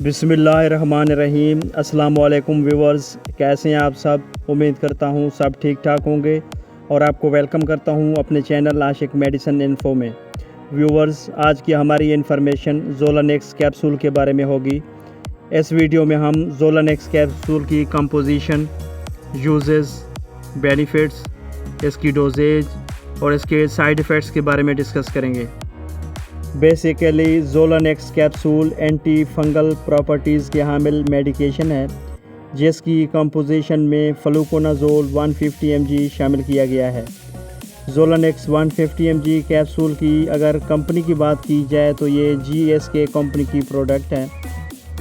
بسم اللہ الرحمن الرحیم۔ السلام علیکم ویورز، کیسے ہیں آپ سب؟ امید کرتا ہوں سب ٹھیک ٹھاک ہوں گے اور آپ کو ویلکم کرتا ہوں اپنے چینل عاشق میڈیسن انفو میں۔ ویورز، آج کی ہماری انفارمیشن زولانیکس کیپسول کے بارے میں ہوگی۔ اس ویڈیو میں ہم زولانیکس کیپسول کی کمپوزیشن، یوزز، بینیفٹس، اس کی ڈوزیج اور اس کے سائیڈ ایفیکٹس کے بارے میں ڈسکس کریں گے۔ بیسیکلی زولانیکس کیپسول اینٹی فنگل پراپرٹیز کے حامل میڈیکیشن ہے، جس کی کمپوزیشن میں فلوکونازول 150 mg شامل کیا گیا ہے۔ زولانیکس 150 mg کیپسول کی اگر کمپنی کی بات کی جائے تو یہ GSK کمپنی کی پروڈکٹ ہے۔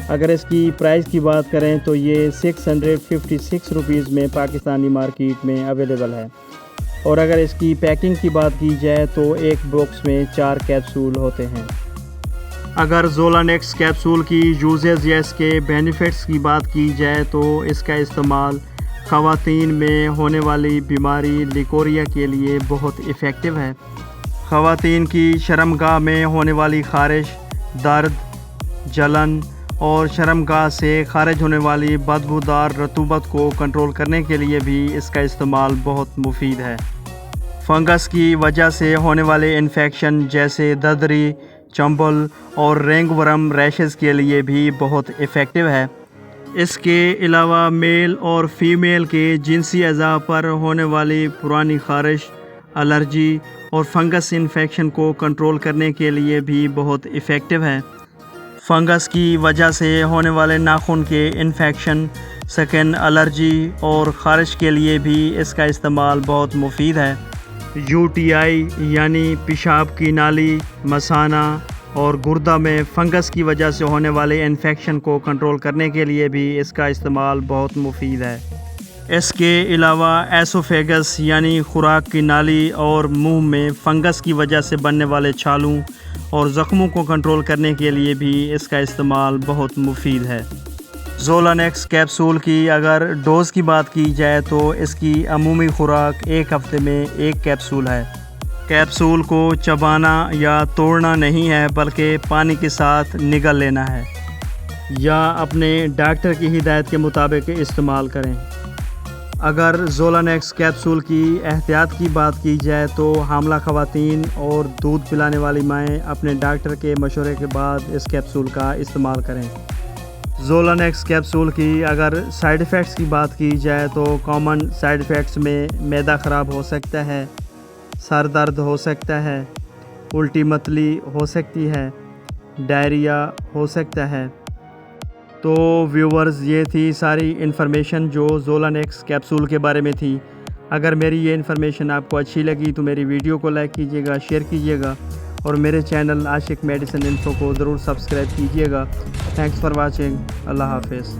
اگر اس کی پرائس کی بات کریں تو یہ 656 روپیز میں پاکستانی مارکیٹ میں اویلیبل ہے، اور اگر اس کی پیکنگ کی بات کی جائے تو ایک باکس میں 4 کیپسول ہوتے ہیں۔ اگر زولانیکس کیپسول کی یوزز یا اس کے بینیفٹس کی بات کی جائے تو اس کا استعمال خواتین میں ہونے والی بیماری لیکوریا کے لیے بہت ایفیکٹو ہے۔ خواتین کی شرمگاہ میں ہونے والی خارش، درد، جلن اور شرمگاہ سے خارج ہونے والی بدبودار رطوبت کو کنٹرول کرنے کے لیے بھی اس کا استعمال بہت مفید ہے۔ فنگس کی وجہ سے ہونے والے انفیکشن جیسے ددری، چنبل اور رینگ ورم ریشز کے لیے بھی بہت ایفیکٹو ہے۔ اس کے علاوہ میل اور فیمیل کے جنسی اعضاء پر ہونے والی پرانی خارش، الرجی اور فنگس انفیکشن کو کنٹرول کرنے کے لیے بھی بہت ایفیکٹو ہے۔ فنگس کی وجہ سے ہونے والے ناخن کے انفیکشن، سکن الرجی اور خارش کے لیے بھی اس کا استعمال بہت مفید ہے۔ UTI یعنی پیشاب کی نالی، مثانہ اور گردہ میں فنگس کی وجہ سے ہونے والے انفیکشن کو کنٹرول کرنے کے لیے بھی اس کا استعمال بہت مفید ہے۔ اس کے علاوہ ایسوفیگس یعنی خوراک کی نالی اور منہ میں فنگس کی وجہ سے بننے والے چھالوں اور زخموں کو کنٹرول کرنے کے لیے بھی اس کا استعمال بہت مفید ہے۔ زولانیکس کیپسول کی اگر ڈوز کی بات کی جائے تو اس کی عمومی خوراک ایک ہفتے میں 1 کیپسول ہے۔ کیپسول کو چبانا یا توڑنا نہیں ہے، بلکہ پانی کے ساتھ نگل لینا ہے یا اپنے ڈاکٹر کی ہدایت کے مطابق استعمال کریں۔ اگر زولانیکس کیپسول کی احتیاط کی بات کی جائے تو حاملہ خواتین اور دودھ پلانے والی مائیں اپنے ڈاکٹر کے مشورے کے بعد اس کیپسول کا استعمال کریں۔ زولانیکس کیپسول کی اگر سائیڈ ایفیکٹس کی بات کی جائے تو کامن سائیڈ ایفیکٹس میں معدہ خراب ہو سکتا ہے، سر درد ہو سکتا ہے، الٹی متلی ہو سکتی ہے، ڈائریا ہو سکتا ہے۔ تو ویورز، یہ تھی ساری انفارمیشن جو زولانیکس کیپسول کے بارے میں تھی۔ اگر میری یہ انفارمیشن آپ کو اچھی لگی تو میری ویڈیو کو لائک کیجیے گا، شیئر کیجیے گا اور میرے چینل عاشق میڈیسن انفو کو ضرور سبسکرائب کیجیے گا۔ Thanks for watching. اللہ حافظ۔